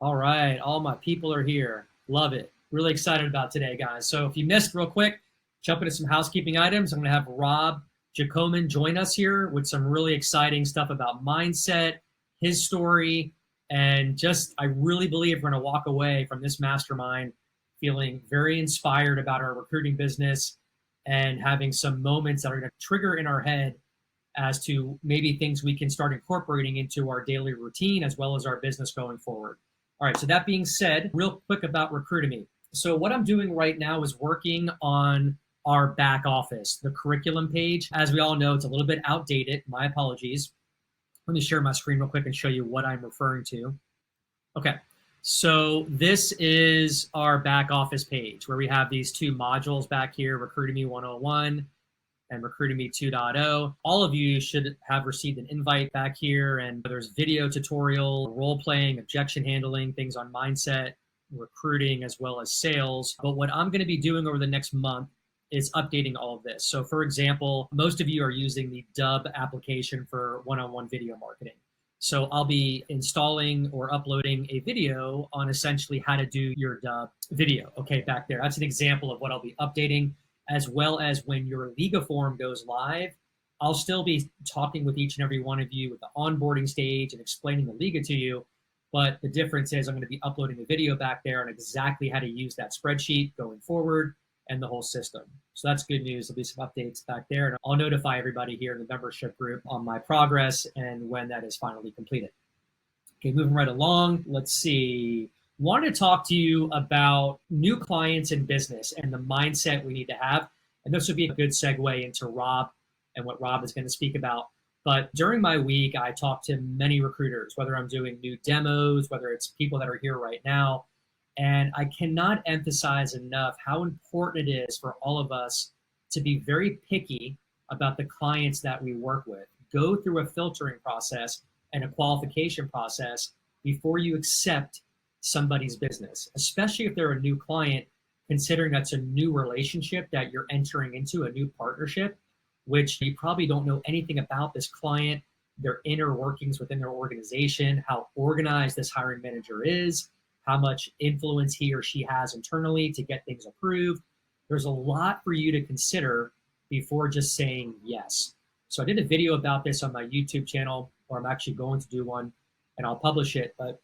All right, all my people are here. Love it. Really excited about today, guys. So if you missed real quick, jump into some housekeeping items. I'm going to have Rob Jacoman join us here with some really exciting stuff about mindset, his story, and just I really believe we're going to walk away from this mastermind feeling very inspired about our recruiting business and having some moments that are going to trigger in our head as to maybe things we can start incorporating into our daily routine as well as our business going forward. All right, so that being said, real quick about Recruitemy. So what I'm doing right now is working on our back office, the curriculum page. As we all know, it's a little bit outdated. My apologies. Let me share my screen real quick and show you what I'm referring to. Okay, so this is our back office page where we have these two modules back here, Recruitemy 101 and Recruitemy 2.0. All of you should have received an invite back here, and there's video tutorial, role playing, objection handling, things on mindset, recruiting, as well as sales. But what I'm going to be doing over the next month is updating all of this. So for example, most of you are using the Dub application for one-on-one video marketing. So I'll be installing or uploading a video on essentially how to do your Dub video. Okay, back there. That's an example of what I'll be updating, as well as when your Liga form goes live, I'll still be talking with each and every one of you with the onboarding stage and explaining the Liga to you. But the difference is I'm going to be uploading a video back there on exactly how to use that spreadsheet going forward and the whole system. So that's good news. There'll be some updates back there, and I'll notify everybody here in the membership group on my progress and when that is finally completed. Okay, moving right along. Let's see. Wanted to talk to you about new clients in business and the mindset we need to have. And this would be a good segue into Rob and what Rob is going to speak about. But during my week, I talk to many recruiters, whether I'm doing new demos, whether it's people that are here right now. And I cannot emphasize enough how important it is for all of us to be very picky about the clients that we work with. Go through a filtering process and a qualification process before you accept somebody's business, especially if they're a new client, considering that's a new relationship that you're entering into, a new partnership, which you probably don't know anything about this client, their inner workings within their organization, how organized this hiring manager is, how much influence he or she has internally to get things approved. There's a lot for you to consider before just saying yes. So I did a video about this on my YouTube channel, or I'm actually going to do one, and I'll publish it. But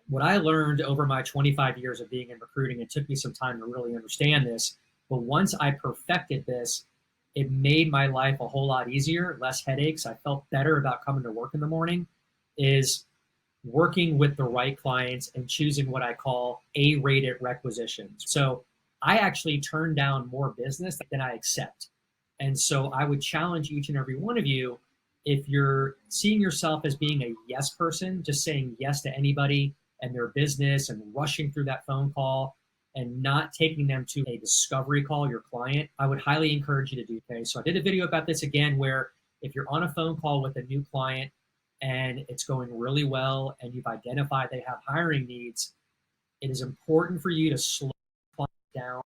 what I learned over my 25 years of being in recruiting, it took me some time to really understand this, but once I perfected this, it made my life a whole lot easier, less headaches. I felt better about coming to work in the morning, is working with the right clients and choosing what I call A-rated requisitions. So I actually turn down more business than I accept. And so I would challenge each and every one of you, if you're seeing yourself as being a yes person, just saying yes to anybody and their business and rushing through that phone call and not taking them to a discovery call, your client, I would highly encourage you to do. Okay, so I did a video about this again, where if you're on a phone call with a new client and it's going really well and you've identified they have hiring needs, it is important for you to slow the client down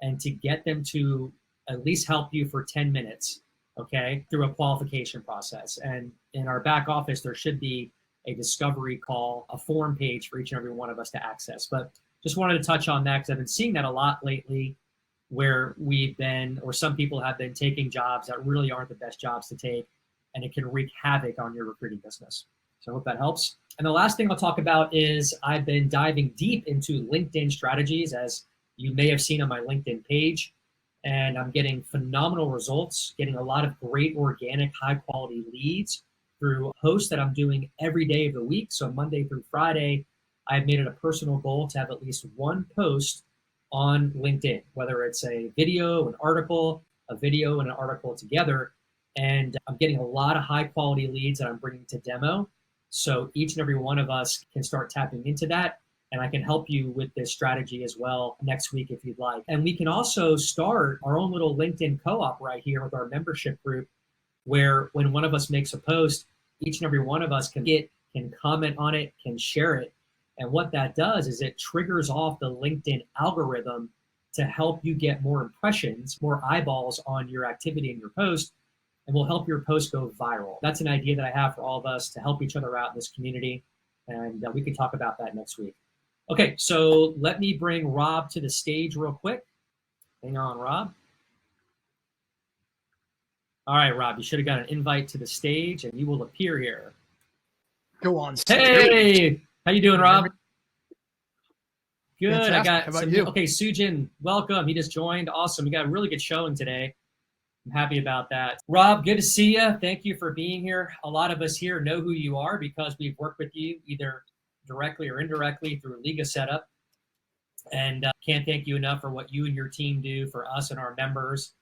and to get them to at least help you for 10 minutes, okay, through a qualification process. And in our back office, there should be a discovery call, a form page for each and every one of us to access. But just wanted to touch on that because I've been seeing that a lot lately, where we've been, or some people have been taking jobs that really aren't the best jobs to take, and it can wreak havoc on your recruiting business. So I hope that helps. And the last thing I'll talk about is I've been diving deep into LinkedIn strategies, as you may have seen on my LinkedIn page, and I'm getting phenomenal results, getting a lot of great organic, high quality leads through posts that I'm doing every day of the week. So Monday through Friday, I've made it a personal goal to have at least one post on LinkedIn, whether it's a video, an article, a video and an article together. And I'm getting a lot of high quality leads that I'm bringing to demo. So each and every one of us can start tapping into that. And I can help you with this strategy as well next week if you'd like. And we can also start our own little LinkedIn co-op right here with our membership group, where when one of us makes a post, each and every one of us can comment on it, can share it. And what that does is it triggers off the LinkedIn algorithm to help you get more impressions, more eyeballs on your activity in your post, and will help your post go viral. That's an idea that I have for all of us to help each other out in this community. And we can talk about that next week. Okay, so let me bring Rob to the stage real quick. Hang on, Rob. All right, Rob, you should have got an invite to the stage and you will appear here. Go on. Hey, how you doing, Rob? Good. Fantastic. I got How about some. you? Okay, Sujin, welcome. He just joined. Awesome. We got a really good showing today. I'm happy about that. Rob, good to see you. Thank you for being here. A lot of us here know who you are because we've worked with you either directly or indirectly through Liga Setup. And can't thank you enough for what you and your team do for us and our members.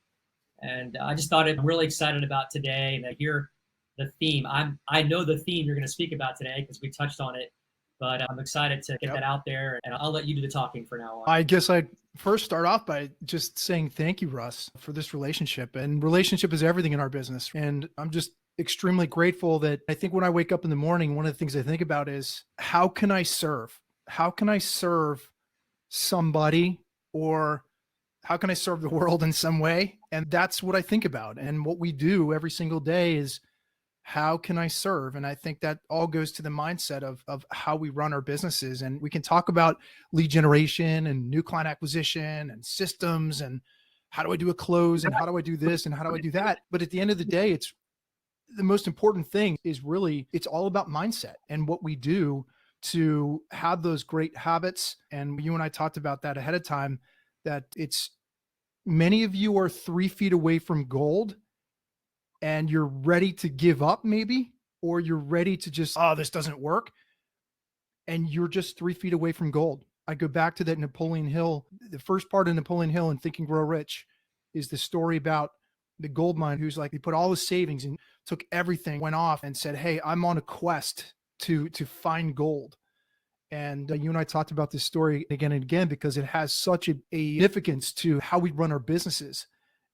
And I just thought I'm really excited about today and I hear the theme. I know the theme you're going to speak about today because we touched on it, but I'm excited to get that out there, and I'll let you do the talking for now on. I guess I'd first start off by just saying thank you, Russ, for this relationship. And relationship is everything in our business. And I'm just extremely grateful that I think when I wake up in the morning, one of the things I think about is how can I serve? How can I serve somebody, or how can I serve the world in some way? And that's what I think about. And what we do every single day is how can I serve? And I think that all goes to the mindset of how we run our businesses. And we can talk about lead generation and new client acquisition and systems and how do I do a close and how do I do this and how do I do that? But at the end of the day, it's the most important thing is really, it's all about mindset and what we do to have those great habits. And you and I talked about that ahead of time, that it's many of you are 3 feet away from gold and you're ready to give up maybe, or you're ready to just, oh, this doesn't work. And you're just 3 feet away from gold. I go back to that Napoleon Hill. The first part of Napoleon Hill in Think and Grow Rich is the story about the gold mine who's like, he put all his savings and took everything, went off and said, hey, I'm on a quest to find gold. And you and I talked about this story again and again because it has such a significance to how we run our businesses.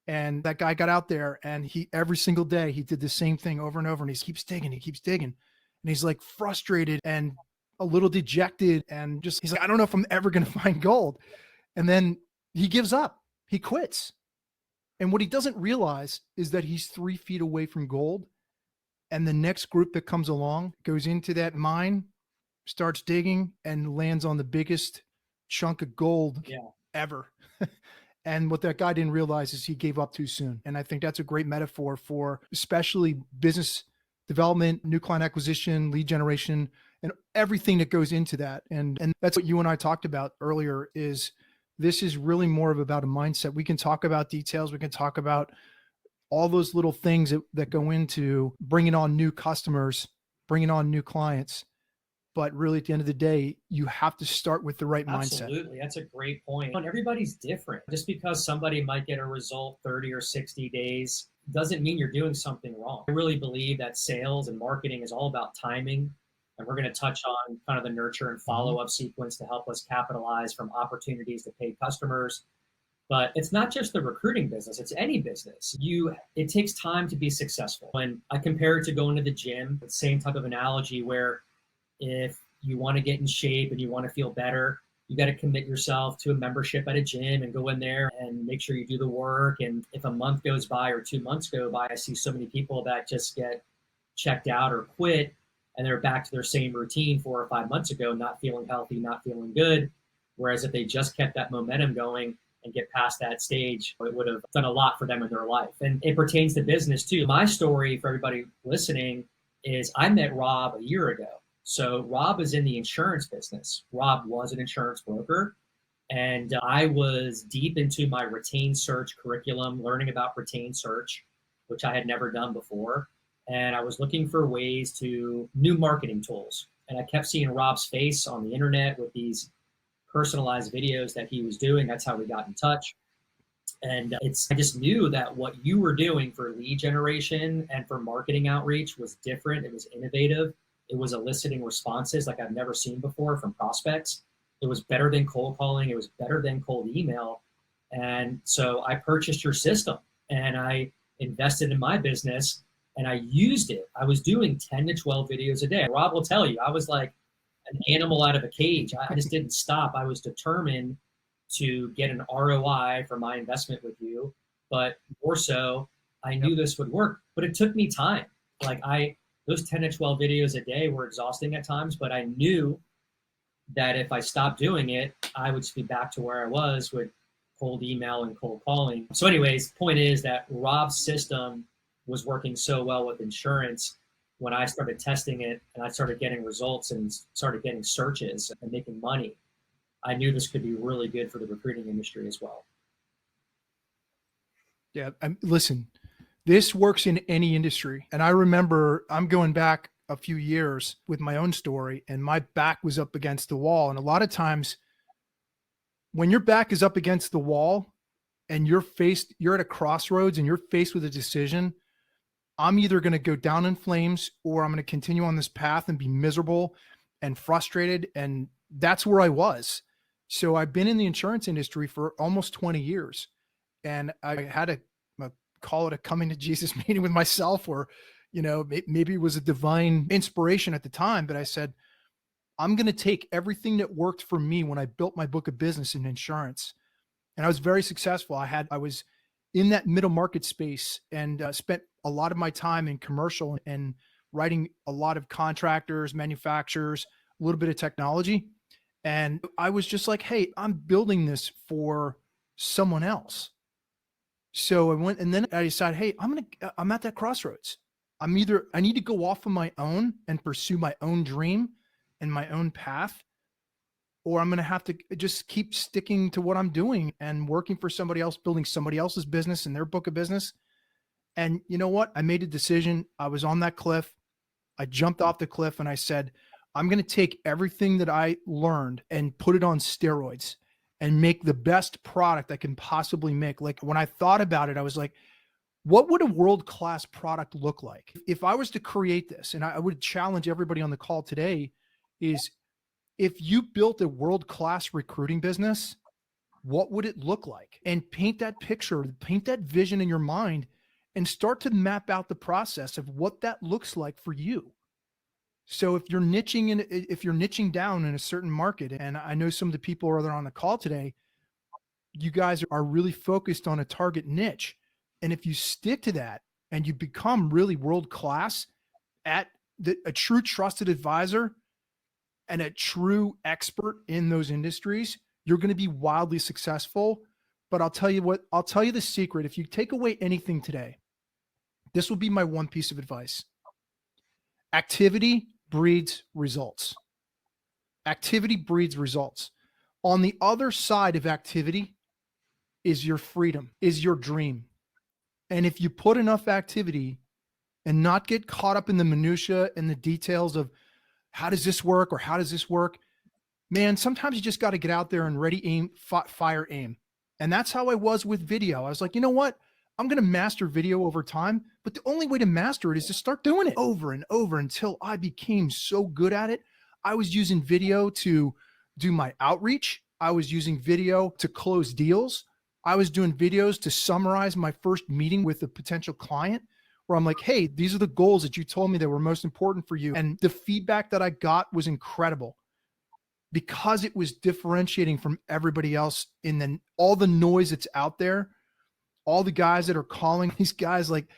And that guy got out there and he, every single day, he did the same thing over and over. And he keeps digging, And he's like frustrated and a little dejected. And just, he's like, I don't know if I'm ever going to find gold. And then he gives up, he quits. And what he doesn't realize is that he's 3 feet away from gold. And the next group that comes along goes into that mine, starts digging, and lands on the biggest chunk of gold ever. And what that guy didn't realize is he gave up too soon. And I think that's a great metaphor for especially business development, new client acquisition, lead generation, and everything that goes into that. And that's what you and I talked about earlier, is this is really more of about a mindset. We can talk about details. We can talk about all those little things that go into bringing on new customers, bringing on new clients. But really, at the end of the day, you have to start with the right mindset. Absolutely. That's a great point. And everybody's different. Just because somebody might get a result 30 or 60 days doesn't mean you're doing something wrong. I really believe that sales and marketing is all about timing. And we're going to touch on kind of the nurture and follow-up sequence to help us capitalize from opportunities to paid customers. But it's not just the recruiting business, it's any business. It takes time to be successful. When I compare it to going to the gym, the same type of analogy where if you want to get in shape and you want to feel better, you got to commit yourself to a membership at a gym and go in there and make sure you do the work. And if a month goes by or 2 months go by, I see so many people that just get checked out or quit and they're back to their same routine 4 or 5 months ago, not feeling healthy, not feeling good. Whereas if they just kept that momentum going and get past that stage, it would have done a lot for them in their life. And it pertains to business too. My story for everybody listening is I met Rob a year ago. So Rob is in the insurance business. Rob was an insurance broker. And I was deep into my retained search curriculum, learning about retained search, which I had never done before. And I was looking for ways to new marketing tools. And I kept seeing Rob's face on the internet with these personalized videos that he was doing. That's how we got in touch. And I just knew that what you were doing for lead generation and for marketing outreach was different. It was innovative. It was eliciting responses like I've never seen before from prospects. It was better than cold calling. It was better than cold email. And so I purchased your system and I invested in my business and I used it. I was doing 10 to 12 videos a day. Rob will tell you, I was like an animal out of a cage. I just didn't stop. I was determined to get an ROI for my investment with you. But more so, I knew this would work, but it took me time. Like I those 10 to 12 videos a day were exhausting at times, but I knew that if I stopped doing it, I would just be back to where I was with cold email and cold calling. So anyways, point is that Rob's system was working so well with insurance. When I started testing it and I started getting results and started getting searches and making money, I knew this could be really good for the recruiting industry as well. Yeah. Listen, this works in any industry. And I remember I'm going back a few years with my own story, and my back was up against the wall. And a lot of times when your back is up against the wall and you're at a crossroads and you're faced with a decision, I'm either going to go down in flames or I'm going to continue on this path and be miserable and frustrated. And that's where I was. So I've been in the insurance industry for almost 20 years. And I had a call it a coming to Jesus meeting with myself, or, maybe it was a divine inspiration at the time, but I said, I'm going to take everything that worked for me when I built my book of business in insurance. And I was very successful. I was in that middle market space and spent a lot of my time in commercial and writing a lot of contractors, manufacturers, a little bit of technology. And I was just like, hey, I'm building this for someone else. So I went, and then I decided, hey, I'm at that crossroads. I need to go off on my own and pursue my own dream and my own path, or I'm going to have to just keep sticking to what I'm doing and working for somebody else, building somebody else's business and their book of business. And you know what? I made a decision. I was on that cliff. I jumped off the cliff and I said, I'm going to take everything that I learned and put it on steroids and make the best product I can possibly make. Like when I thought about it, I was like, what would a world-class product look like? If I was to create this, and I would challenge everybody on the call today, is if you built a world-class recruiting business, what would it look like? And paint that picture, paint that vision in your mind, and start to map out the process of what that looks like for you. So if you're niching down in a certain market, and I know some of the people that are on the call today, you guys are really focused on a target niche. And if you stick to that and you become really world-class at a true trusted advisor and a true expert in those industries, you're going to be wildly successful. But I'll tell you the secret. If you take away anything today, this will be my one piece of advice. Activity breeds results. Activity breeds results. On the other side of activity is your freedom, is your dream. And if you put enough activity and not get caught up in the minutia and the details of how does this work or how does this work, man, sometimes you just got to get out there and ready, aim, fire, aim. And that's how I was with video. I was like, you know what? I'm going to master video over time, but the only way to master it is to start doing it over and over until I became so good at it. I was using video to do my outreach. I was using video to close deals. I was doing videos to summarize my first meeting with a potential client, where I'm like, hey, these are the goals that you told me that were most important for you. And the feedback that I got was incredible because it was differentiating from everybody else in all the noise that's out there. All the guys that are calling these guys like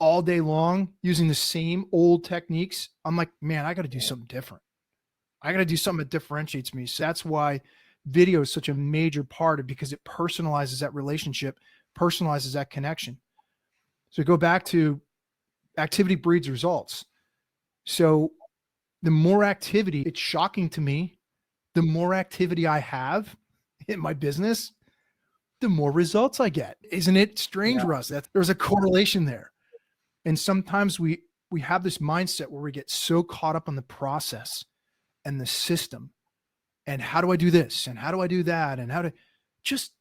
all day long using the same old techniques. I'm like, man, I got to do something different. I got to do something that differentiates me. So that's why video is such a major part of it, because it personalizes that relationship, personalizes that connection. So go back to activity breeds results. So the more activity, it's shocking to me, the more activity I have in my business, the more results I get. Isn't it strange, yeah. Russ? There's a correlation there. And sometimes we have this mindset where we get so caught up on the process and the system and how do I do this and how do I do that and how to just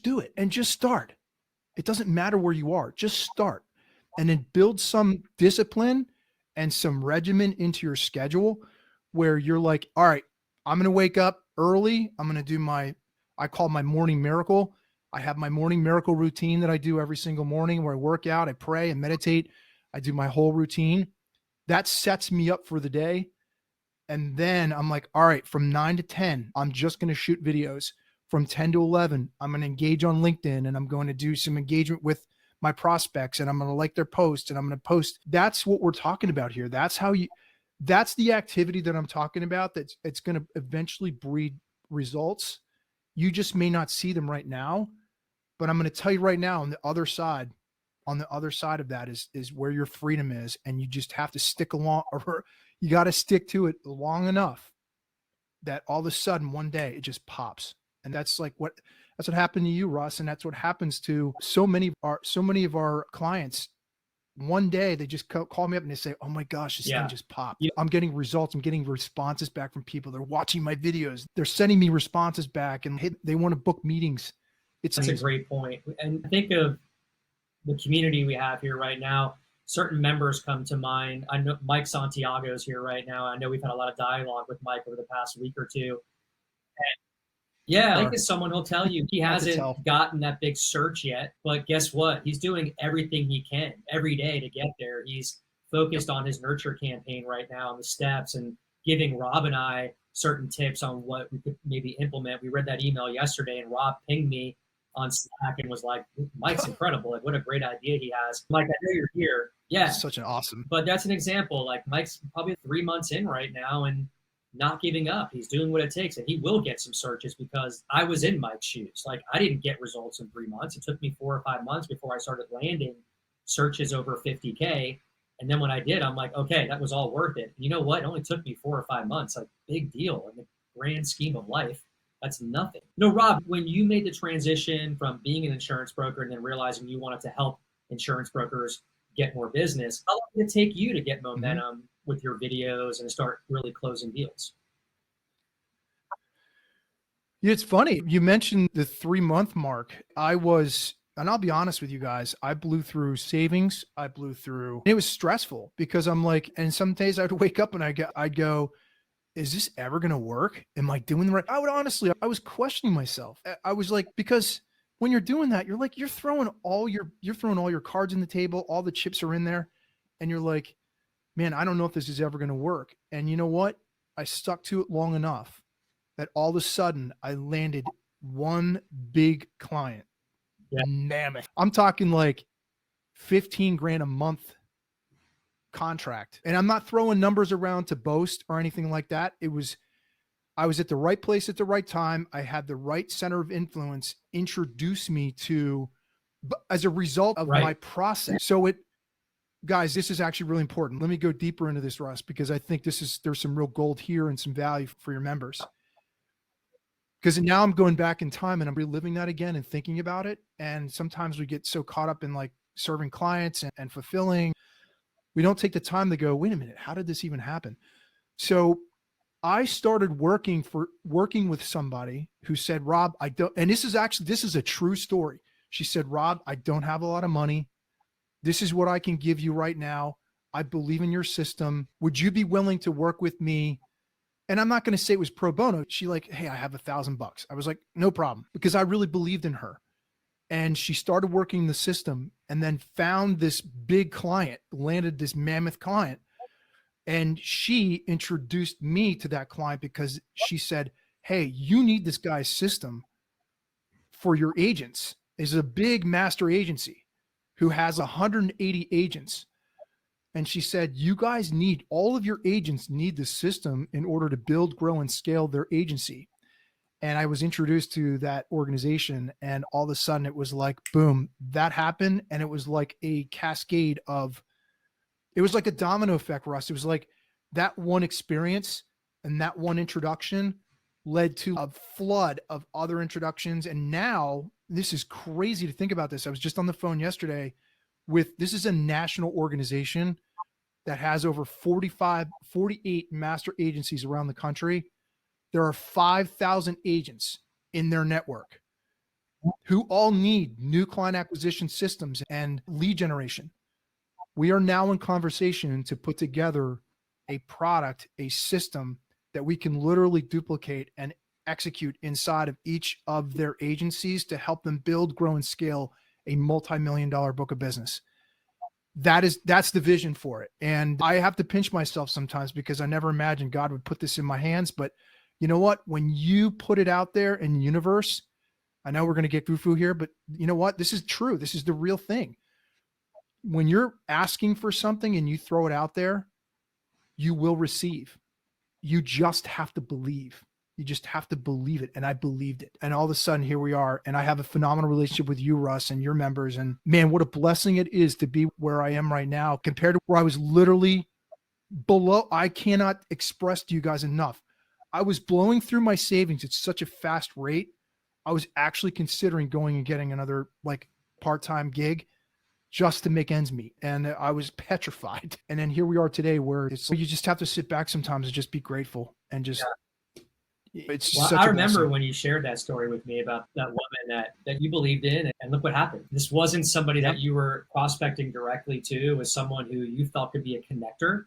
do it and just start. It doesn't matter where you are, just start and then build some discipline and some regimen into your schedule where you're like, all right, I'm going to wake up early. I'm going to do I call my morning miracle. I have my morning miracle routine that I do every single morning where I work out, I pray and meditate. I do my whole routine. That sets me up for the day. And then I'm like, all right, from 9 to 10, I'm just going to shoot videos. From 10 to 11, I'm going to engage on LinkedIn and I'm going to do some engagement with my prospects and I'm going to like their posts and I'm going to post. That's what we're talking about here. That's the activity that I'm talking about. It's going to eventually breed results. You just may not see them right now, but I'm going to tell you right now, on the other side of that is where your freedom is. And you just have to stick along, or you got to stick to it long enough that all of a sudden one day it just pops. And that's what happened to you, Russ. And that's what happens to so many of our clients. One day they just call me up and they say, oh my gosh, this thing just popped. I'm getting results. I'm getting responses back from people. They're watching my videos. They're sending me responses back and they want to book meetings. That's amazing. A great point. And think of the community we have here right now. Certain members come to mind. I know Mike Santiago's here right now. I know we've had a lot of dialogue with Mike over the past week or two. Mike is someone who'll tell you he hasn't gotten that big search yet, but guess what? He's doing everything he can every day to get there. He's focused on his nurture campaign right now and the steps, and giving Rob and I certain tips on what we could maybe implement. We read that email yesterday and Rob pinged me on Slack and was like, Mike's incredible. Like, what a great idea he has. Like, I know you're here. Yeah. That's such an awesome. But that's an example. Like, Mike's probably 3 months in right now and not giving up. He's doing what it takes, and he will get some searches, because I was in Mike's shoes. Like, I didn't get results in 3 months. It took me 4 or 5 months before I started landing searches over 50K. And then when I did, I'm like, okay, that was all worth it. And you know what? It only took me 4 or 5 months. Like, big deal in the grand scheme of life. That's nothing. Rob, when you made the transition from being an insurance broker and then realizing you wanted to help insurance brokers get more business, how long did it take you to get momentum with your videos and start really closing deals? It's funny. You mentioned the 3-month mark. And I'll be honest with you guys, I blew through savings. It was stressful because I'm like, and some days I'd wake up and I'd go, is this ever going to work? Am I doing the right? I was questioning myself. I was like, because when you're doing that, you're throwing all your cards in the table, all the chips are in there. And you're like, man, I don't know if this is ever going to work. And you know what? I stuck to it long enough that all of a sudden I landed one big client. Yeah. Mammoth. I'm talking like 15 grand a month contract. And I'm not throwing numbers around to boast or anything like that. I was at the right place at the right time. I had the right center of influence introduce me to, as a result of my process. So guys, this is actually really important. Let me go deeper into this, Russ, because I think there's some real gold here and some value for your members. Because now I'm going back in time and I'm reliving that again and thinking about it. And sometimes we get so caught up in like serving clients and fulfilling. We don't take the time to go, wait a minute, how did this even happen? So I started working with somebody who said, Rob, and this is a true story. She said, Rob, I don't have a lot of money. This is what I can give you right now. I believe in your system. Would you be willing to work with me? And I'm not going to say it was pro bono. She like, hey, I have $1,000. I was like, no problem, because I really believed in her. And she started working the system and then found this big client, landed this mammoth client. And she introduced me to that client because she said, hey, you need this guy's system for your agents. It's a big master agency who has 180 agents. And she said, you guys all of your agents need this system in order to build, grow, and scale their agency. And I was introduced to that organization, and all of a sudden it was like, boom, that happened. And it was like a cascade it was like a domino effect, Russ. It was like that one experience and that one introduction led to a flood of other introductions. And now this is crazy to think about this. I was just on the phone yesterday this is a national organization that has over 48 master agencies around the country. There are 5,000 agents in their network who all need new client acquisition systems and lead generation. We are now in conversation to put together a product, a system that we can literally duplicate and execute inside of each of their agencies to help them build, grow, and scale a multi-million-dollar book of business. That's the vision for it. And I have to pinch myself sometimes because I never imagined God would put this in my hands. But you know what? When you put it out there in the universe, I know we're going to get foo-foo here, but you know what? This is true. This is the real thing. When you're asking for something and you throw it out there, you will receive. You just have to believe. You just have to believe it. And I believed it. And all of a sudden, here we are. And I have a phenomenal relationship with you, Russ, and your members. And man, what a blessing it is to be where I am right now compared to where I was literally below. I cannot express to you guys enough. I was blowing through my savings at such a fast rate. I was actually considering going and getting another like part-time gig just to make ends meet. And I was petrified. And then here we are today where it's, you just have to sit back sometimes and just be grateful and just, it's Well, such I a remember blessing. when you shared that story with me about that woman that you believed in, and look what happened. This wasn't somebody Yep. that you were prospecting directly to. It was someone who you felt could be a connector.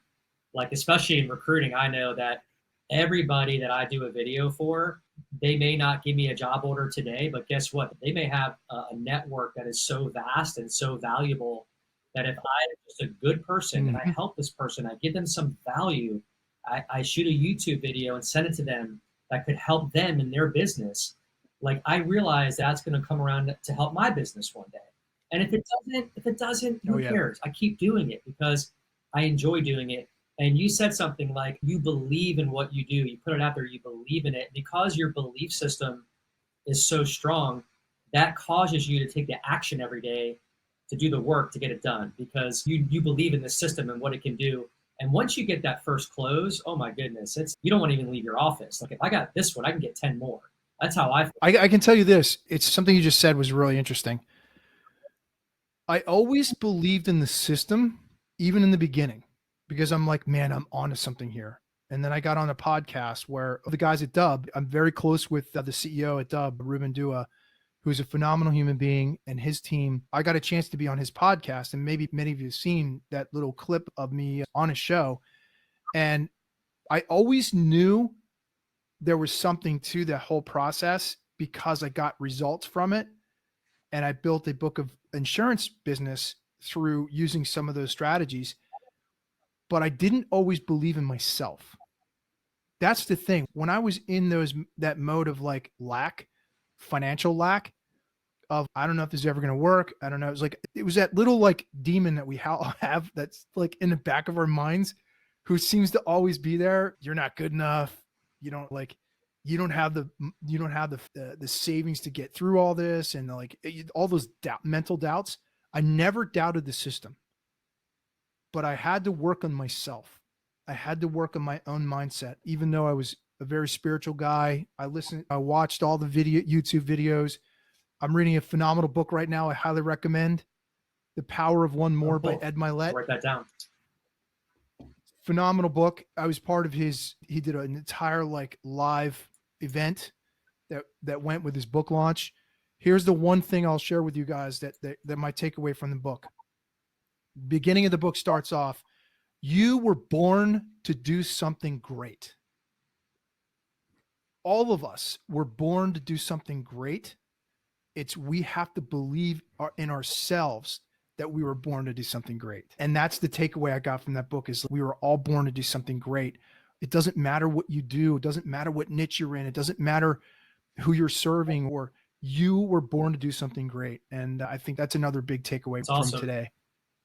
Like, especially in recruiting, I know that everybody that I do a video for, they may not give me a job order today, but guess what? They may have a network that is so vast and so valuable that if I'm just a good person and I Mhm. help this person, I give them some value, I shoot a YouTube video and send it to them that could help them in their business. Like, I realize that's going to come around to help my business one day. And if it doesn't, Oh who yeah. cares? I keep doing it because I enjoy doing it. And you said something like you believe in what you do. You put it out there, you believe in it. Because your belief system is so strong, that causes you to take the action every day to do the work to get it done because you believe in the system and what it can do. And once you get that first close, oh my goodness, it's you don't want to even leave your office. Like if I got this one, I can get 10 more. That's how I feel. I can tell you this. It's something you just said was really interesting. I always believed in the system, even in the beginning, because I'm like, man, I'm onto something here. And then I got on a podcast where the guys at Dub, I'm very close with the CEO at Dub, Ruben Dua, who's a phenomenal human being, and his team. I got a chance to be on his podcast, and maybe many of you have seen that little clip of me on a show. And I always knew there was something to that whole process because I got results from it. And I built a book of insurance business through using some of those strategies, but I didn't always believe in myself. That's the thing. When I was in that mode of like lack, financial lack of, I don't know if this is ever going to work. I don't know. It was that little like demon that we have that's like in the back of our minds who seems to always be there. You're not good enough. You don't like, you don't have the savings to get through all this. And like all those mental doubts. I never doubted the system, but I had to work on myself. I had to work on my own mindset, even though I was a very spiritual guy. I watched all the YouTube videos. I'm reading a phenomenal book right now. I highly recommend The Power of One More by Ed Milet. Write that down. Phenomenal book. I was part of he did an entire like live event that went with his book launch. Here's the one thing I'll share with you guys that my takeaway from the book. Beginning of the book starts off, you were born to do something great. All of us were born to do something great. We have to believe in ourselves that we were born to do something great. And that's the takeaway I got from that book is we were all born to do something great. It doesn't matter what you do. It doesn't matter what niche you're in. It doesn't matter who you're serving, or you were born to do something great. And I think that's another big takeaway from today.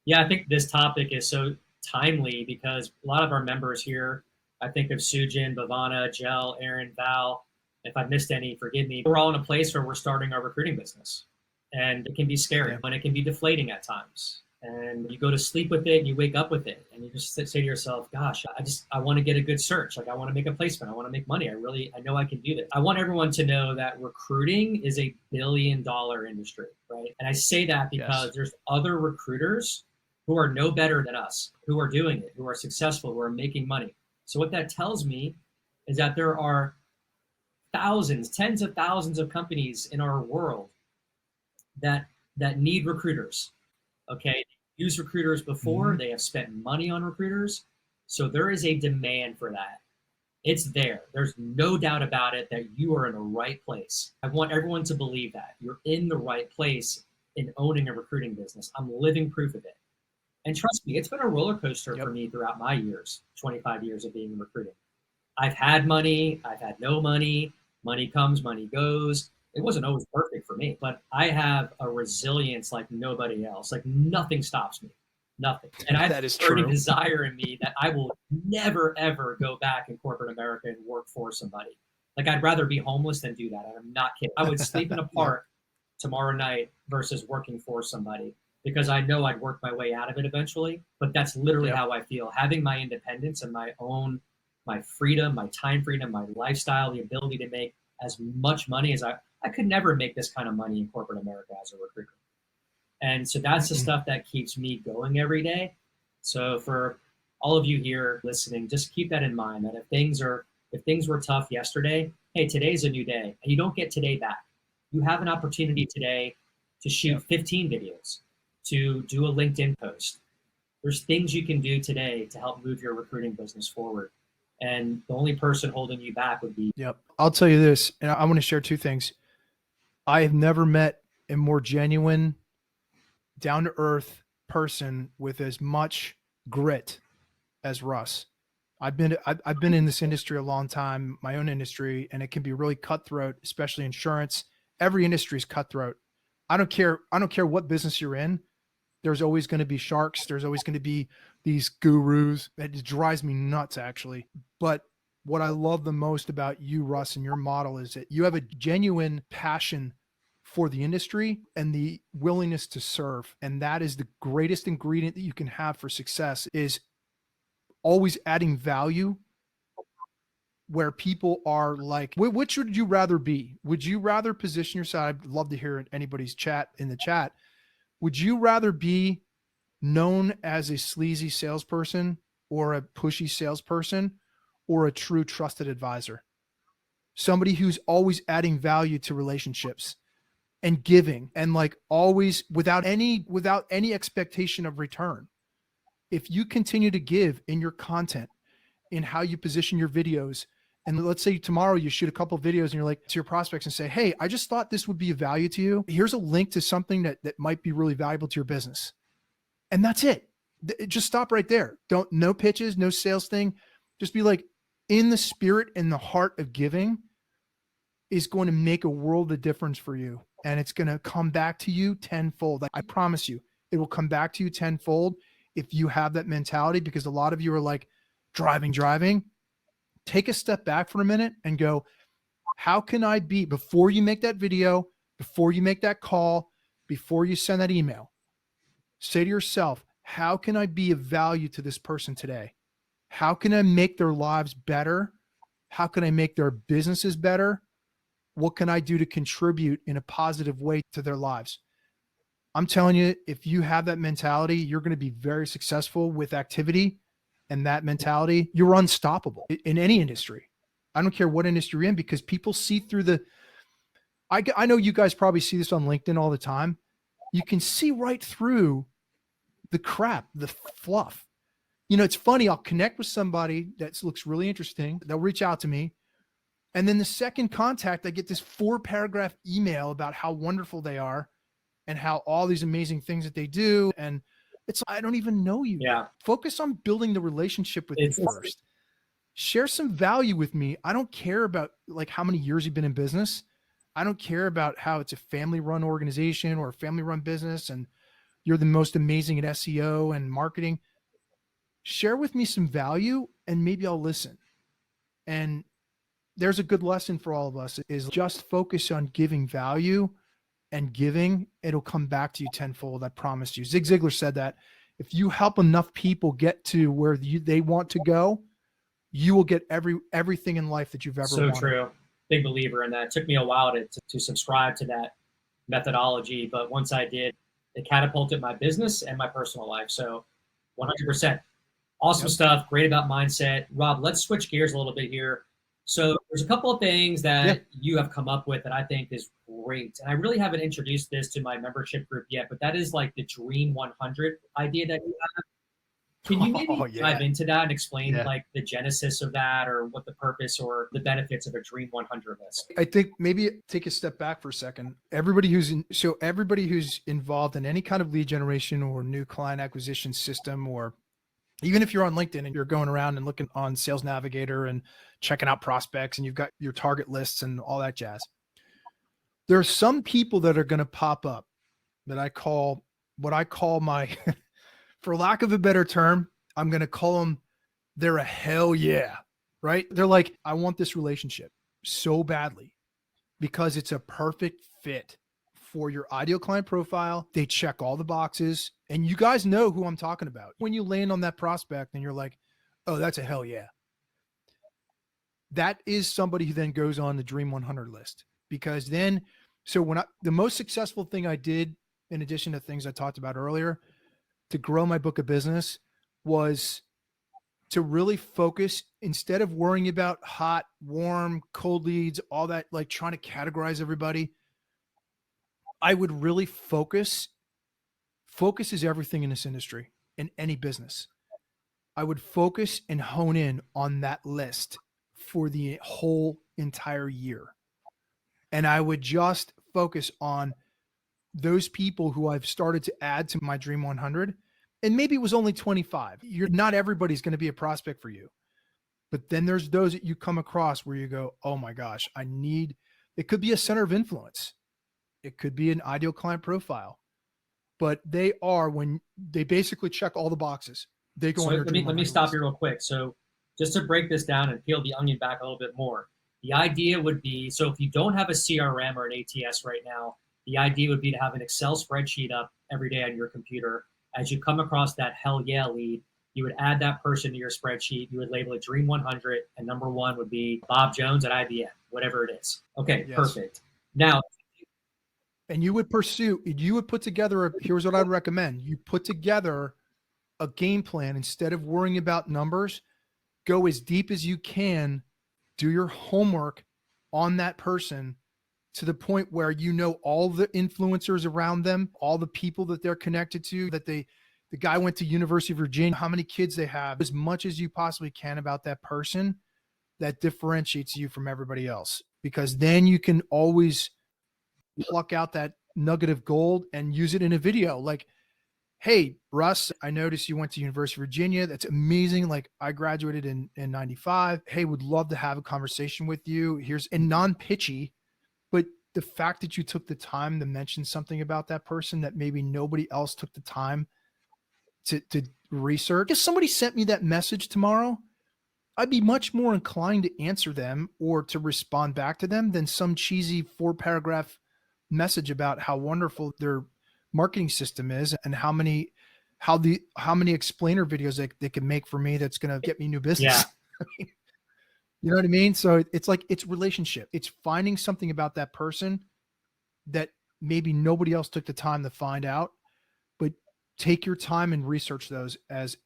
Yeah, I think this topic is so timely because a lot of our members here, I think of Sujin, Bhavana, Jel, Aaron, Val. If I missed any, forgive me. We're all in a place where we're starting our recruiting business. And it can be scary and it can be deflating at times. And you go to sleep with it and you wake up with it. And you just say to yourself, gosh, I want to get a good search. Like I want to make a placement. I want to make money. I know I can do this. I want everyone to know that recruiting is a $1 billion industry, right? And I say that because there's other recruiters who are no better than us, who are doing it, who are successful, who are making money. So what that tells me is that there are thousands, tens of thousands of companies in our world that need recruiters. Okay, they use recruiters before, they have spent money on recruiters. So there is a demand for that. It's there. There's no doubt about it that you are in the right place. I want everyone to believe that. You're in the right place in owning a recruiting business. I'm living proof of it. And trust me, it's been a roller coaster for me throughout my years, 25 years of being in recruiting. I've had money, I've had no money, money comes, money goes. It wasn't always perfect for me, but I have a resilience like nobody else. Like nothing stops me, nothing. And I have That is a burning true. desire in me that I will never ever go back in corporate America and work for somebody. Like I'd rather be homeless than do that. And I'm not kidding. I would sleep in a Yeah. park tomorrow night versus working for somebody because I know I'd work my way out of it eventually. But that's literally Yep. how I feel. Having my independence and my freedom, my time freedom, my lifestyle, the ability to make as much money as I could never make this kind of money in corporate America as a recruiter. And so that's the stuff that keeps me going every day. So for all of you here listening, just keep that in mind that if things were tough yesterday, hey, today's a new day. And you don't get today back. You have an opportunity today to shoot 15 videos, to do a LinkedIn post. There's things you can do today to help move your recruiting business forward. And the only person holding you back would be. Yep. I'll tell you this, and I want to share two things. I have never met a more genuine, down to earth person with as much grit as Russ. I've been in this industry a long time, my own industry, and it can be really cutthroat, especially insurance. Every industry is cutthroat. I don't care what business you're in. There's always going to be sharks. There's always going to be these gurus. It drives me nuts, actually. But what I love the most about you, Russ, and your model is that you have a genuine passion for the industry and the willingness to serve. And that is the greatest ingredient that you can have for success, is always adding value where people are like, which would you rather be? Would you rather position yourself? I'd love to hear anybody's chat in the chat. Would you rather be known as a sleazy salesperson or a pushy salesperson, or a true trusted advisor? Somebody who's always adding value to relationships and giving, and like always without any expectation of return. If you continue to give in your content, in how you position your videos, and let's say tomorrow you shoot a couple of videos and you're like to your prospects and say, hey, I just thought this would be of value to you. Here's a link to something that might be really valuable to your business. And that's it. Just stop right there. No pitches, no sales thing. Just be like, in the spirit and the heart of giving is going to make a world of difference for you. And it's going to come back to you tenfold. I promise you, it will come back to you tenfold if you have that mentality, because a lot of you are like driving. Take a step back for a minute and go, how can I be, before you make that video, before you make that call, before you send that email, say to yourself, how can I be of value to this person today? How can I make their lives better? How can I make their businesses better? What can I do to contribute in a positive way to their lives? I'm telling you, if you have that mentality, you're going to be very successful with activity. And that mentality, you're unstoppable in any industry. I don't care what industry you're in, because people see through I know you guys probably see this on LinkedIn all the time. You can see right through the crap, the fluff. You know, it's funny. I'll connect with somebody that looks really interesting. They'll reach out to me. And then the second contact, I get this 4-paragraph email about how wonderful they are and how all these amazing things that they do. And it's, I don't even know you. Yeah. Focus on building the relationship with me first. Share some value with me. I don't care about like how many years you've been in business. I don't care about how it's a family-run organization or a family-run business and you're the most amazing at SEO and marketing. Share with me some value and maybe I'll listen. And there's a good lesson for all of us, is just focus on giving value, and giving, it'll come back to you tenfold. I promise you. Zig Ziglar said that if you help enough people get to where they want to go, you will get everything in life that you've ever wanted. So true. Big believer in that. It took me a while to subscribe to that methodology, but once I did, it catapulted my business and my personal life. So 100%. Awesome stuff. Great about mindset. Rob, let's switch gears a little bit here. So there's a couple of things that you have come up with that I think is great. And I really haven't introduced this to my membership group yet, but that is like the Dream 100 idea that you have. Can you maybe dive into that and explain like the genesis of that, or what the purpose or the benefits of a Dream 100 list? I think maybe take a step back for a second. Everybody who's involved in any kind of lead generation or new client acquisition system, or even if you're on LinkedIn and you're going around and looking on Sales Navigator and checking out prospects and you've got your target lists and all that jazz, There's some people that are going to pop up that I call what I call my, for lack of a better term, I'm going to call them, they're a hell yeah, right? They're like, I want this relationship so badly because it's a perfect fit for your ideal client profile. They check all the boxes, and you guys know who I'm talking about. When you land on that prospect and you're like, oh, that's a hell yeah. That is somebody who then goes on the Dream 100 list, because then, so the most successful thing I did, in addition to things I talked about earlier, to grow my book of business was to really focus, instead of worrying about hot, warm, cold leads, all that, like trying to categorize everybody. I would really focus. Focus is everything in this industry, in any business. I would focus and hone in on that list for the whole entire year. And I would just focus on those people who I've started to add to my Dream 100. And maybe it was only 25. Not everybody's going to be a prospect for you. But then there's those that you come across where you go, oh my gosh, it could be a center of influence. It could be an ideal client profile. But when they basically check all the boxes, they go on your Dream 100 let me stop you real quick. So just to break this down and peel the onion back a little bit more, the idea would be, so if you don't have a CRM or an ATS right now, the idea would be to have an Excel spreadsheet up every day on your computer. As you come across that hell yeah lead, you would add that person to your spreadsheet. You would label it Dream 100, and number one would be Bob Jones at IBM, whatever it is. Okay, yes. Perfect. Now, and you would put together, here's what I'd recommend. You put together a game plan. Instead of worrying about numbers, go as deep as you can, do your homework on that person to the point where you know all the influencers around them, all the people that they're connected to, that the guy went to University of Virginia, how many kids they have, as much as you possibly can about that person that differentiates you from everybody else. Because then you can always pluck out that nugget of gold and use it in a video. Like, hey, Russ, I noticed you went to University of Virginia. That's amazing. Like, I graduated in 95. Hey, would love to have a conversation with you. And non-pitchy, but the fact that you took the time to mention something about that person that maybe nobody else took the time to research. If somebody sent me that message tomorrow, I'd be much more inclined to answer them or to respond back to them than some cheesy 4-paragraph message about how wonderful their marketing system is and how many explainer videos they can make for me that's going to get me new business. Yeah. You know what I mean? So it's like, it's relationship. It's finding something about that person that maybe nobody else took the time to find out, but take your time and research those as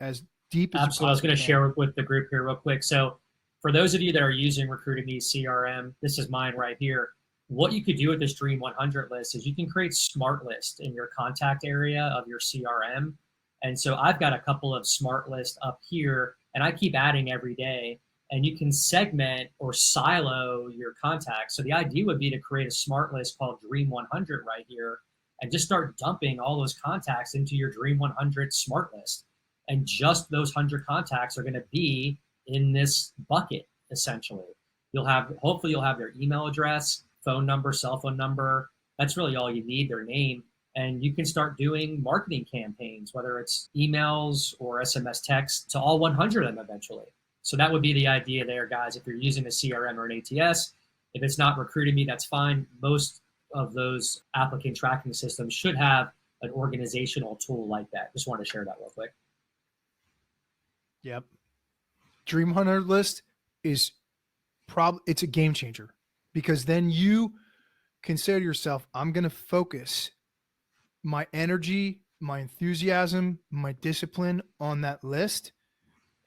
deep as Absolutely. I was going to share with the group here real quick. So for ththose of you that are using Recruitemy CRM, this is mine right here. What you could do with this Dream 100 list is you can create smart lists in your contact area of your CRM. And so I've got a couple of smart lists up here, and I keep adding every day. And you can segment or silo your contacts. So the idea would be to create a smart list called Dream 100 right here, and just start dumping all those contacts into your Dream 100 smart list. And just those 100 contacts are going to be in this bucket, essentially. Hopefully you'll have their email address, phone number, cell phone number. That's really all you need, their name. And you can start doing marketing campaigns, whether it's emails or SMS text, to all 100 of them eventually. So that would be the idea there, guys. If you're using a CRM or an ATS, if it's not Recruitemy, that's fine. Most of those applicant tracking systems should have an organizational tool like that. Just want to share that real quick. Yep. Dream 100 list is it's a game changer, because then you can say to yourself, I'm going to focus my energy, my enthusiasm, my discipline on that list.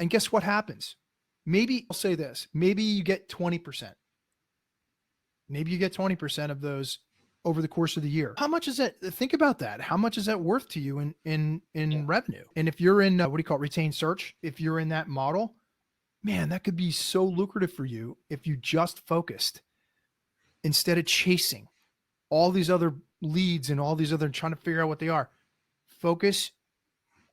And guess what happens? Maybe I'll say this, maybe you get 20%. Maybe you get 20% of those over the course of the year. How much is that? Think about that. How much is that worth to you in revenue? And if you're in, retained search, if you're in that model, man, that could be so lucrative for you if you just focused instead of chasing all these other leads and all these other, trying to figure out what they are. Focus,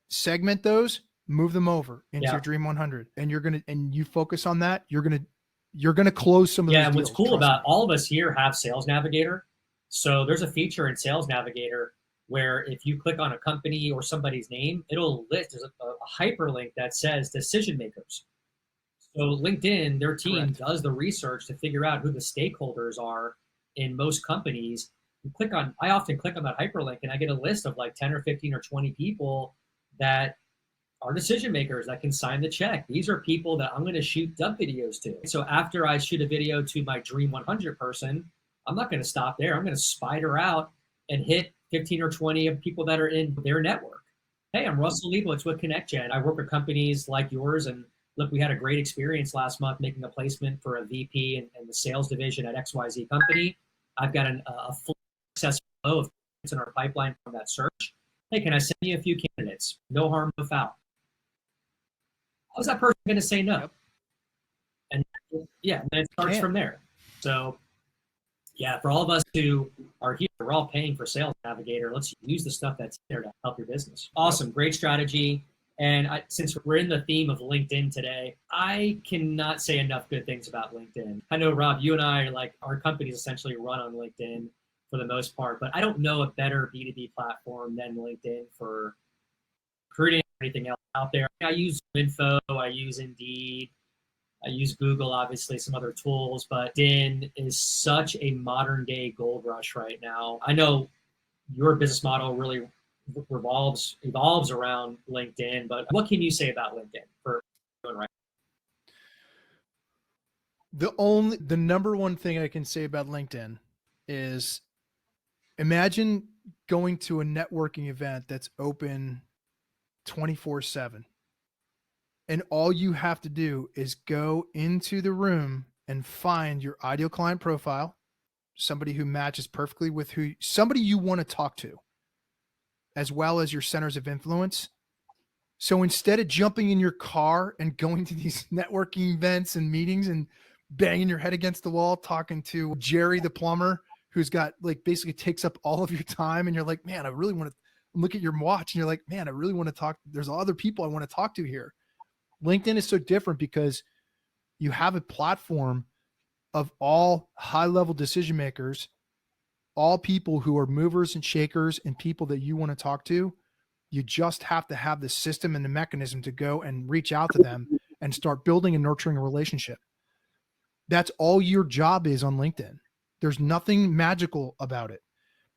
segment those, move them over into your Dream 100, and you focus on that. You're gonna close some of those deals. What's cool about all of us here have Sales Navigator. So there's a feature in Sales Navigator where if you click on a company or somebody's name, it'll list, there's a hyperlink that says decision makers. So LinkedIn, their team Correct. does the research to figure out who the stakeholders are in most companies. I often click on that hyperlink and I get a list of like 10 or 15 or 20 people that are decision makers that can sign the check. These are people that I'm going to shoot dub videos to. So after I shoot a video to my Dream 100 person, I'm not going to stop there. I'm going to spider out and hit 15 or 20 of people that are in their network. Hey, I'm Russell Liebowitz with ConnectGen. I work with companies like yours. And look, we had a great experience last month making a placement for a VP in the sales division at XYZ company. I've got a full success flow of in our pipeline from that search. Hey, can I send you a few candidates? No harm, no foul. How's that person going to say no? Yep. And yeah, and then it starts from there. So yeah, for all of us who are here, we're all paying for Sales Navigator. Let's use the stuff that's there to help your business. Awesome. Yep. Great strategy. And since we're in the theme of LinkedIn today, I cannot say enough good things about LinkedIn. I know, Rob, you and I are like, our companies essentially run on LinkedIn for the most part, but I don't know a better B2B platform than LinkedIn for recruiting or anything else out there. I use Info, I use Indeed, I use Google, obviously some other tools, but LinkedIn is such a modern day gold rush right now. I know your business model really evolves around LinkedIn, but what can you say about LinkedIn for doing right? The number one thing I can say about LinkedIn is imagine going to a networking event that's open 24/7. And all you have to do is go into the room and find your ideal client profile, somebody who matches perfectly with somebody you want to talk to, as well as your centers of influence. So instead of jumping in your car and going to these networking events and meetings and banging your head against the wall, talking to Jerry the plumber, who's got like basically takes up all of your time, and you're like, man, I really want to look at your watch, and you're like, man, I really want to talk. There's other people I want to talk to here. LinkedIn is so different because you have a platform of all high-level decision makers, all people who are movers and shakers and people that you want to talk to. You just have to have the system and the mechanism to go and reach out to them and start building and nurturing a relationship. That's all your job is on LinkedIn. There's nothing magical about it.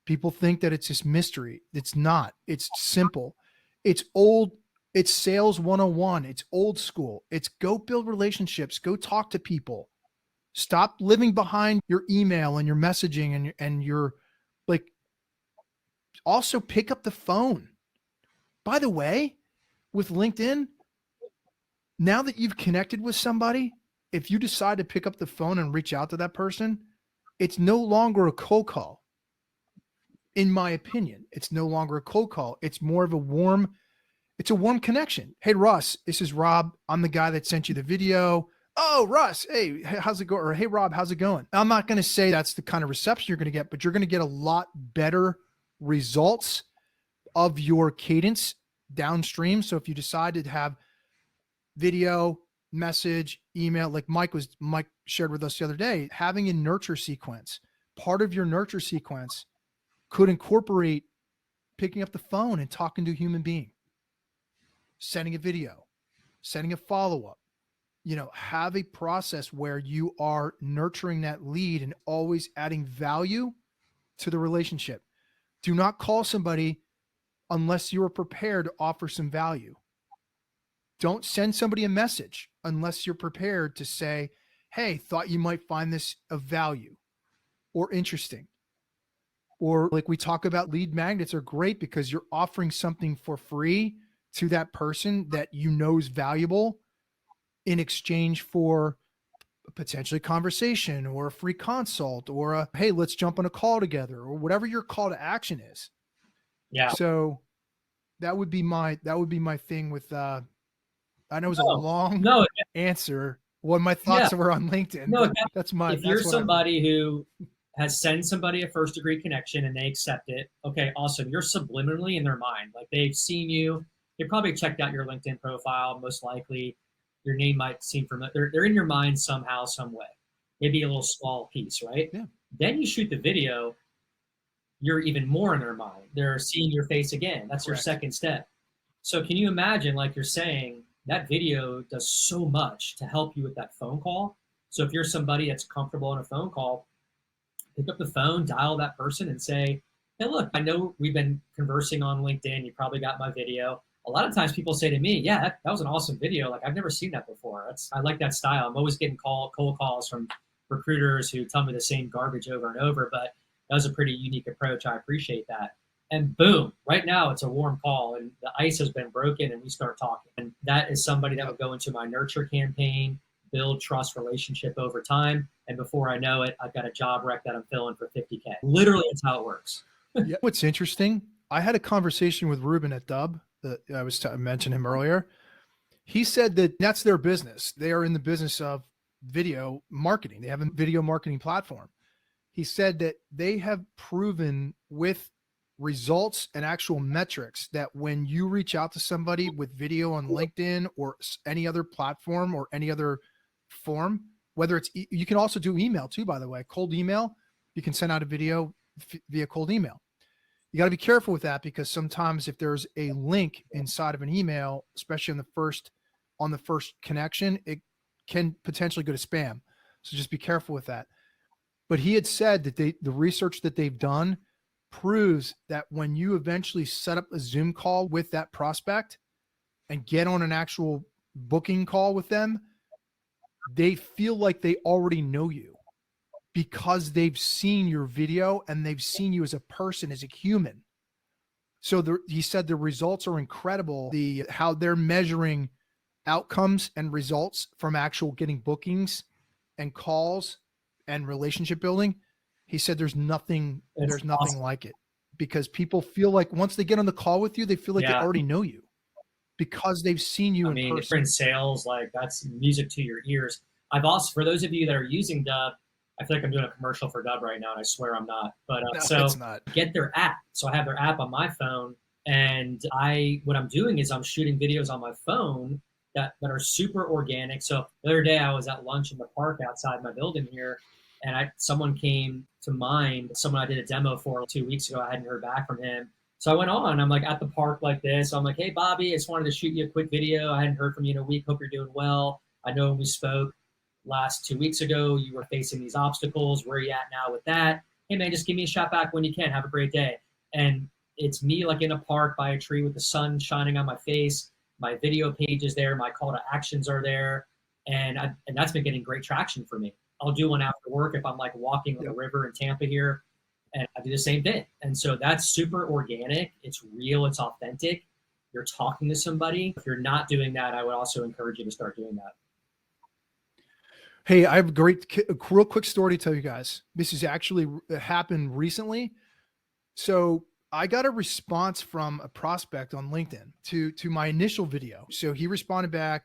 People think that it's this mystery. It's not. It's simple. It's old. It's sales 101. It's old school. It's go build relationships. Go talk to people. Stop living behind your email and your messaging and your like. Also pick up the phone. By the way, with LinkedIn, now that you've connected with somebody, if you decide to pick up the phone and reach out to that person, it's no longer a cold call. In my opinion, it's no longer a cold call. It's more of a warm connection. Hey, Russ, this is Rob. I'm the guy that sent you the video. Oh, Russ, hey, how's it going? Or hey, Rob, how's it going? I'm not going to say that's the kind of reception you're going to get, but you're going to get a lot better results of your cadence downstream. So if you decide to have video, message, email, like Mike shared with us the other day, having a nurture sequence, part of your nurture sequence could incorporate picking up the phone and talking to a human being, sending a video, sending a follow-up, have a process where you are nurturing that lead and always adding value to the relationship. Do not call somebody unless you are prepared to offer some value. Don't send somebody a message unless you're prepared to say, hey, thought you might find this of value or interesting. Or like we talk about, lead magnets are great because you're offering something for free to that person that you know is valuable in exchange for a potentially conversation or a free consult or a, hey, let's jump on a call together or whatever your call to action is. Yeah. So that would be my thing with, I know it was a long answer. What my thoughts were on LinkedIn. No, if you're somebody who has sent somebody a first degree connection and they accept it, okay, awesome. You're subliminally in their mind. Like they've seen you. They probably checked out your LinkedIn profile. Most likely your name might seem familiar. They're in your mind somehow, some way. Maybe a little small piece, right? Yeah. Then you shoot the video you're even more in their mind. They're seeing your face again. That's your Correct. second step. So can you imagine, like you're saying, that video does so much to help you with that phone call. So if you're somebody that's comfortable in a phone call, pick up the phone, dial that person and say, hey, look, I know we've been conversing on LinkedIn. You probably got my video. A lot of times people say to me, yeah, that was an awesome video. Like, I've never seen that before. I like that style. I'm always getting cold calls from recruiters who tell me the same garbage over and over, but that was a pretty unique approach. I appreciate that. And boom, right now it's a warm call and the ice has been broken and we start talking. And that is somebody that would go into my nurture campaign, build trust relationship over time. And before I know it, I've got a job rec that I'm filling for 50K. Literally, that's how it works. Yeah. What's interesting, I had a conversation with Ruben at Dub. I mentioned him earlier. He said that that's their business. They are in the business of video marketing. They have a video marketing platform. He said that they have proven with results and actual metrics that when you reach out to somebody with video on LinkedIn or any other platform or any other form, whether it's, you can also do email too, by the way, cold email, you can send out a video via cold email. You got to be careful with that because sometimes if there's a link inside of an email, especially on the first connection, it can potentially go to spam. So just be careful with that. But he had said that the research that they've done proves that when you eventually set up a Zoom call with that prospect and get on an actual booking call with them, they feel like they already know you because they've seen your video and they've seen you as a person, as a human. So he said the results are incredible. How they're measuring outcomes and results from actual getting bookings and calls and relationship building. He said there's nothing Awesome. like it because people feel like once they get on the call with you, they feel like they already know you because they've seen you in person. If you're in sales, like that's music to your ears. I've also, for those of you that are using Dub, I feel like I'm doing a commercial for Dub right now, and I swear I'm not. But No, so it's not. Get their app. So I have their app on my phone, and what I'm doing is I'm shooting videos on my phone that are super organic. So the other day I was at lunch in the park outside my building here, and someone came to mind, someone I did a demo for 2 weeks ago. I hadn't heard back from him. So I went on, I'm like at the park like this. So I'm like, hey, Bobby, I just wanted to shoot you a quick video. I hadn't heard from you in a week. Hope you're doing well. I know when we spoke last 2 weeks ago, you were facing these obstacles. Where are you at now with that? Hey, man, just give me a shot back when you can. Have a great day. And it's me like in a park by a tree with the sun shining on my face. My video page is there. My call to actions are there. And that's been getting great traction for me. I'll do one after work if I'm like walking on the river in Tampa here, and I do the same thing. And so that's super organic. It's real. It's authentic. You're talking to somebody. If you're not doing that, I would also encourage you to start doing that. Hey, I have a real quick story to tell you guys. This has actually happened recently. So I got a response from a prospect on LinkedIn to my initial video. So he responded back.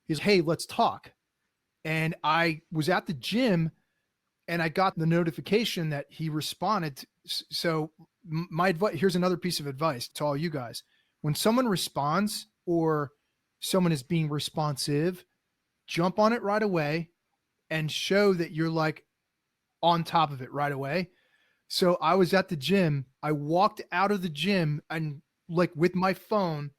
He's, hey, let's talk. And I was at the gym and I got the notification that he responded. So my advice, here's another piece of advice to all you guys. When someone responds or someone is being responsive, jump on it right away and show that you're like on top of it right away. So I was at the gym. I walked out of the gym and like with my phone,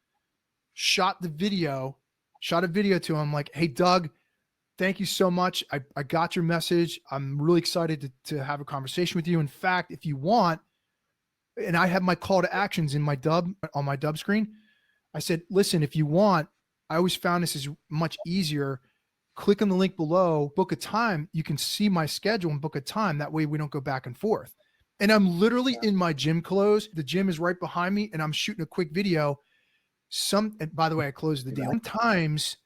shot a video to him like, hey, Doug, thank you so much. I got your message. I'm really excited to have a conversation with you. In fact, if you want, and I have my call to actions in my Dub on my Dub screen. I said, listen, if you want, I always found this is much easier. Click on the link below, book a time. You can see my schedule and book a time. That way we don't go back and forth. And I'm literally in my gym clothes. The gym is right behind me and I'm shooting a quick video. And by the way, I closed the deal. Sometimes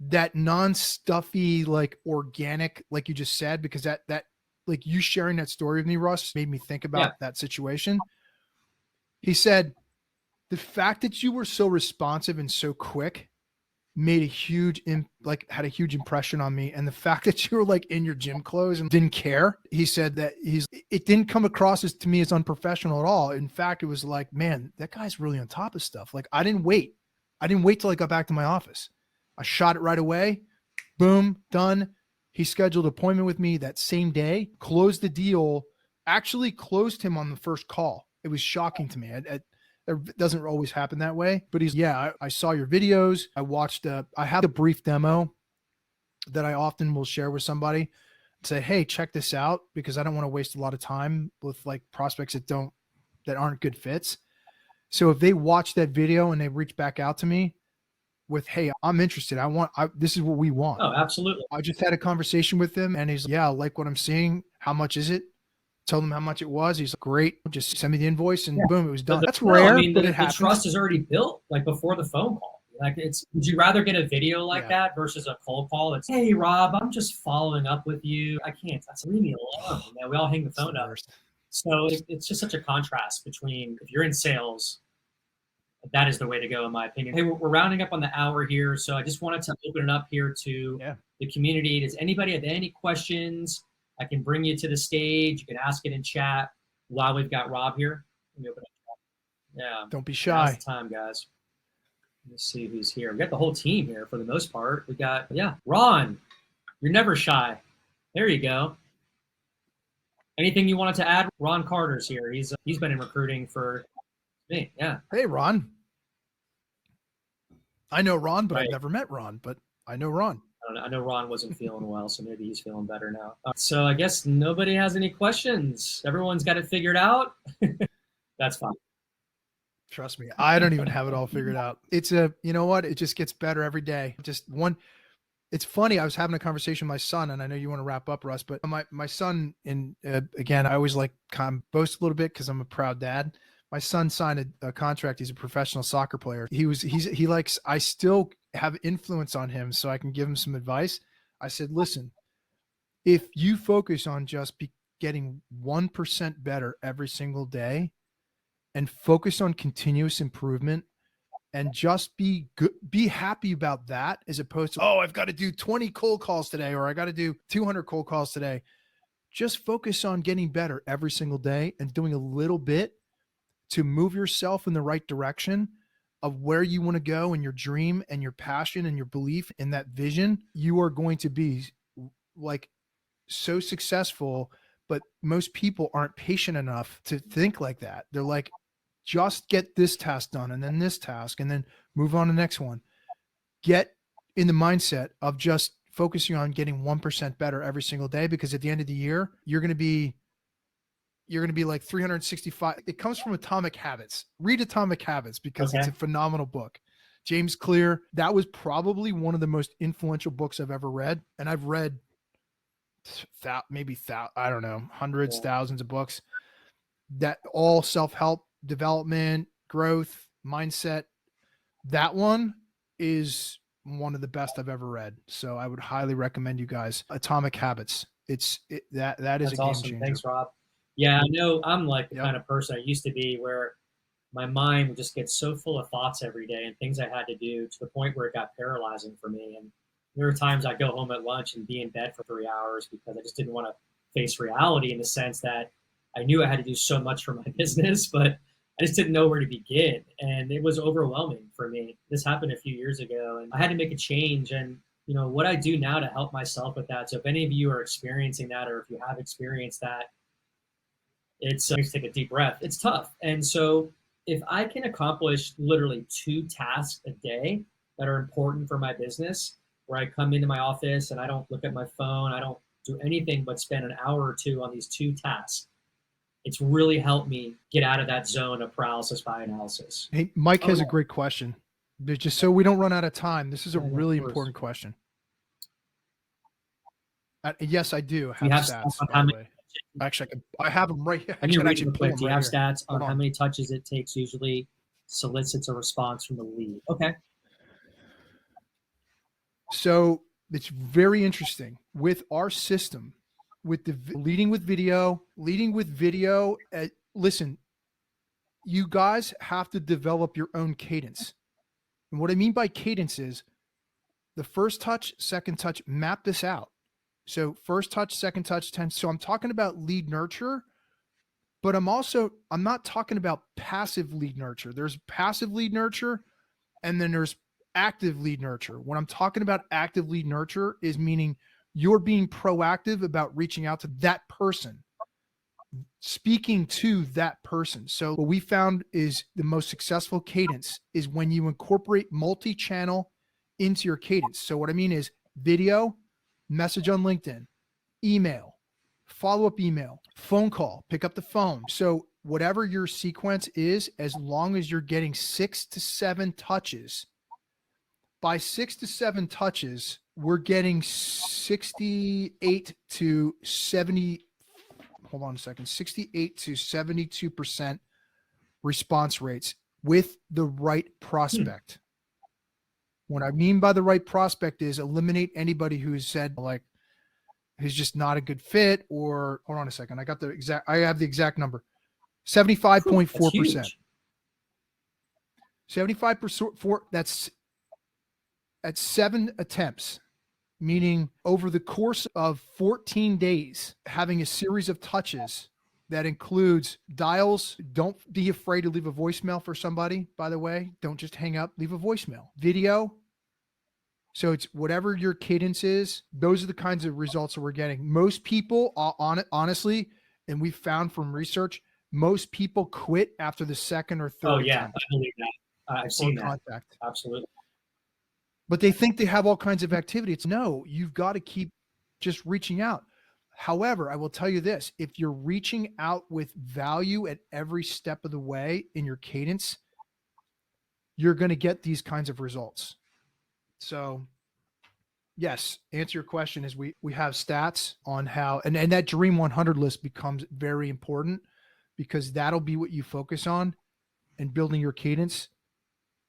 that non-stuffy, like organic, like you just said, because that like you sharing that story with me, Russ, made me think about that situation. He said, the fact that you were so responsive and so quick made a huge, had a huge impression on me. And the fact that you were like in your gym clothes and didn't care, he said that it didn't come across to me as unprofessional at all. In fact, it was like, man, that guy's really on top of stuff. Like I didn't wait till I got back to my office. I shot it right away. Boom, done. He scheduled an appointment with me that same day, closed the deal actually closed him on the first call. It was shocking to me. It doesn't always happen that way, but I saw your videos. I watched, I have a brief demo that I often will share with somebody, say, hey, check this out, because I don't want to waste a lot of time with like prospects that aren't good fits. So if they watch that video and they reach back out to me with, hey, I'm interested. This is what we want. Oh, absolutely. I just had a conversation with him and he's like, yeah, I like what I'm seeing. How much is it? Told him how much it was. He's like, great. Just send me the invoice and boom, it was done. That's rare, but it happens. The trust is already built like before the phone call. Like would you rather get a video like that versus a cold call? It's, hey, Rob, I'm just following up with you. I can't. That's leave me alone. Man, we all hang the phone up. So it's just such a contrast between, if you're in sales, that is the way to go, in my opinion. Hey, we're rounding up on the hour here, so I just wanted to open it up here to the community. Does anybody have any questions? I can bring you to the stage. You can ask it in chat while we've got Rob here. Let me open up. Yeah. Don't be shy. Now's the time, guys. Let's see who's here. We got the whole team here for the most part. We got, Ron. You're never shy. There you go. Anything you wanted to add? Ron Carter's here. He's been in recruiting for me. Yeah. Hey, Ron. I know Ron, but I've never met Ron, but I know Ron. I know Ron wasn't feeling well, so maybe he's feeling better now. So I guess nobody has any questions. Everyone's got it figured out. That's fine. Trust me, I don't even have it all figured out. You know what? It just gets better every day. It's funny. I was having a conversation with my son, and I know you want to wrap up, Russ, but my son, and again, I always like kind of boast a little bit because I'm a proud dad. My son signed a contract. He's a professional soccer player. I still have influence on him, so I can give him some advice. I said, listen, if you focus on just getting 1% better every single day and focus on continuous improvement and just be happy about that, as opposed to, I've got to do 20 cold calls today, or I got to do 200 cold calls today. Just focus on getting better every single day and doing a little bit to move yourself in the right direction of where you want to go, and your dream and your passion and your belief in that vision. You are going to be like so successful, but most people aren't patient enough to think like that. They're like, just get this task done and then this task and then move on to the next one. Get in the mindset of just focusing on getting 1% better every single day, because at the end of the year, you're going to be like 365. It comes from Atomic Habits. Read Atomic Habits because it's a phenomenal book. James Clear, that was probably one of the most influential books I've ever read. And I've read I don't know, hundreds, thousands of books that all self-help, development, growth, mindset. That one is one of the best I've ever read. So I would highly recommend you guys Atomic Habits. That is That's a game awesome. changer. Thanks, Rob. Yeah, I know I'm like the kind of person I used to be, where my mind would just get so full of thoughts every day and things I had to do, to the point where it got paralyzing for me. And there were times I'd go home at lunch and be in bed for 3 hours because I just didn't want to face reality, in the sense that I knew I had to do so much for my business, but I just didn't know where to begin. And it was overwhelming for me. This happened a few years ago, and I had to make a change. And what I do now to help myself with that. So if any of you are experiencing that, or if you have experienced that, it's take a deep breath. It's tough. And so if I can accomplish literally 2 tasks a day that are important for my business, where I come into my office and I don't look at my phone, I don't do anything but spend an hour or 2 on these 2 tasks, it's really helped me get out of that zone of paralysis by analysis. Hey, Mike has a great question. But just so we don't run out of time, this is a really important question. Yes, I do have stats, by the way. Actually, I have them right here. Do you have stats on how many touches it takes usually solicits a response from the lead? Okay. So it's very interesting with our system, with the leading with video. Listen, you guys have to develop your own cadence. And what I mean by cadence is the first touch, second touch, map this out. So first touch, second touch, 10. So I'm talking about lead nurture, but I'm not talking about passive lead nurture. There's passive lead nurture, and then there's active lead nurture. When I'm talking about active lead nurture is meaning you're being proactive about reaching out to that person speaking to that person. So what we found is the most successful cadence is when you incorporate multi-channel into your cadence. So what I mean is video, message on LinkedIn, email, follow-up email, phone call, pick up the phone. So whatever your sequence is, as long as you're getting 6 to 7 touches, by 6 to 7 touches, we're getting 68 to 70. Hold on a second, 68 to 72% response rates with the right prospect. What I mean by the right prospect is eliminate anybody who's said like, who's just not a good fit, or hold on a second. I have the exact number. 75.4%. 75% for that's at 7 attempts, meaning over the course of 14 days, having a series of touches that includes dials. Don't be afraid to leave a voicemail for somebody, by the way. Don't just hang up, leave a voicemail. Video. So it's whatever your cadence is, those are the kinds of results that we're getting. Most people, honestly, and we found from research, most people quit after the second or third attempt. I believe that. I've seen that. Contact. Absolutely. But they think they have all kinds of activity. It's no, you've got to keep just reaching out. However, I will tell you this, if you're reaching out with value at every step of the way in your cadence, you're going to get these kinds of results. So yes, answer your question is we have stats on how, and that Dream 100 list becomes very important because that'll be what you focus on in building your cadence.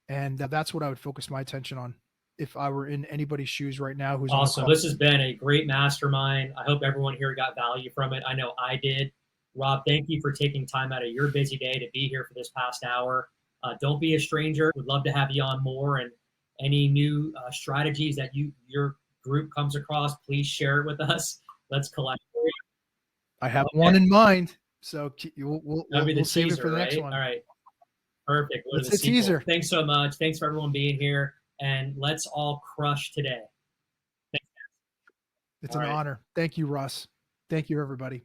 And that's what I would focus my attention on if I were in anybody's shoes right now. Who's awesome. This has been a great mastermind. I hope everyone here got value from it. I know I did. Rob, thank you for taking time out of your busy day to be here for this past hour. Don't be a stranger. We'd love to have you on more, and any new strategies that your group comes across, please share it with us. Let's collaborate. I have one in mind, so we'll save it for the next one. All right. Perfect. What's the teaser? Thanks so much. Thanks for everyone being here, and let's all crush today. Thanks, it's an honor. Thank you, Russ. Thank you, everybody.